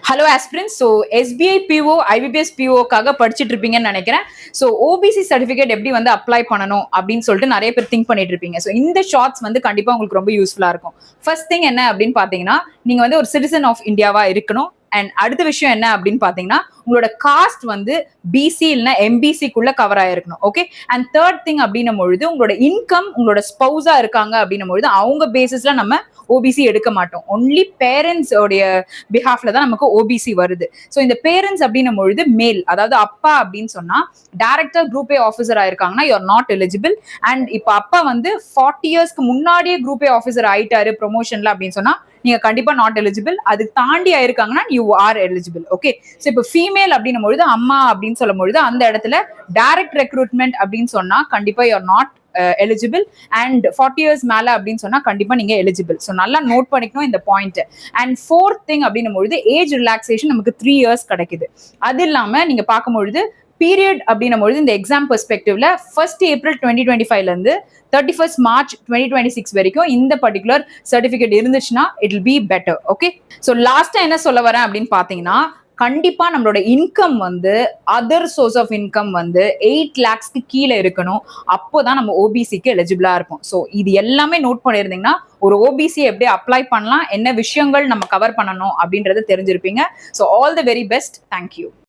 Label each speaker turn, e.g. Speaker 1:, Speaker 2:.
Speaker 1: Hello aspirants. So SBI PO IBPS பிஓக்காக படிச்சுட்டு இருப்பீங்கன்னு நினைக்கிறேன். ஸோ ஓபிசி சர்டிஃபிகேட் எப்படி வந்து அப்ளை பண்ணணும் அப்படின்னு சொல்லிட்டு நிறைய பேர் திங்க் பண்ணிட்டு இருப்பீங்க. ஸோ இந்த ஷார்ட்ஸ் வந்து கண்டிப்பா உங்களுக்கு ரொம்ப யூஸ்ஃபுல்லா இருக்கும். ஃபர்ஸ்ட் திங் என்ன அப்படின்னு பாத்தீங்கன்னா, நீங்க வந்து ஒரு சிட்டிசன் ஆஃப் இந்தியாவா இருக்கணும். அண்ட் அடுத்த விஷயம் என்ன அப்படின்னு பாத்தீங்கன்னா, உங்களோட காஸ்ட் வந்து பிசி இல்லைன்னா எம்பிசிக்குள்ள கவர் ஆயிருக்கணும். ஓகே. அண்ட் தேர்ட் திங் அப்படின்னும் பொழுது உங்களோட இன்கம் உங்களோட ஸ்பௌஸா இருக்காங்க அப்படின்னும் பொழுது அவங்க பேசிஸ்ல நம்ம ஓபிசி எடுக்க மாட்டோம். ஒன்லி பேரண்ட்ஸ் உடைய பிஹாஃப்ல தான் நமக்கு ஓபிசி வருது. ஸோ இந்த பேரண்ட்ஸ் அப்படின்னும் பொழுது மேல், அதாவது அப்பா அப்படின்னு சொன்னா டைரக்டா குரூப் ஏ ஆஃபீஸர் ஆயிருக்காங்கன்னா you are not eligible. And இப்போ அப்பா வந்து 40 இயர்ஸ்க்கு முன்னாடியே குரூப் ஏ ஆஃபீஸர் ஆயிட்டாரு ப்ரொமோஷன்ல அப்படின்னு சொன்னா நீங்க கண்டிப்பா நாட் எலிஜிபிள். அது தாண்டி ஆயிருக்காங்கன்னா you are eligible. Okay. So இப்போ ஃபீமேல் அப்படின்னும் பொழுது அம்மா அப்படின்னு சொல்லும் பொழுது அந்த இடத்துல டைரக்ட் ரெக்ரூட்மெண்ட் அப்படின்னு சொன்னா கண்டிப்பா you are not eligible. And 40 years மேல அப்படின்னு சொன்னா கண்டிப்பா நீங்க எலிஜிபிள். ஸோ நல்லா நோட் பண்ணிக்கணும் இந்த பாயிண்ட். அண்ட் ஃபோர்த் திங் அப்படின்னும் பொழுது ஏஜ் ரிலாக்ஸேஷன் நமக்கு 3 இயர்ஸ் கிடைக்குது. அது இல்லாம நீங்க பார்க்கும்பொழுது பீரியட் அப்படின்னும் பொழுது இந்த எக்ஸாம் பெர்ஸ்பெக்டிவ்ல 1st ஏப்ரல் 2025ல இருந்து 31st மார்ச் 2026 வரைக்கும் இந்த பர்டிகுலர் சர்டிபிகேட் இருந்துச்சுன்னா it will be better. Okay. So லாஸ்டா என்ன சொல்ல வரேன் அப்படின்னு பாத்தீங்கன்னா, கண்டிப்பா நம்மளோட இன்கம் வந்து அதர் சோர்ஸ் ஆஃப் இன்கம் வந்து 8 lakhsக்கு கீழே இருக்கணும். அப்போதான் நம்ம ஓபிசிக்கு எலிஜிபிளா இருக்கும். ஸோ இது எல்லாமே நோட் பண்ணியிருந்தீங்கன்னா ஒரு ஓபிசி எப்படி அப்ளை பண்ணலாம், என்ன விஷயங்கள் நம்ம கவர் பண்ணணும் அப்படின்றத தெரிஞ்சிருப்பீங்க. So all the very best. Thank you.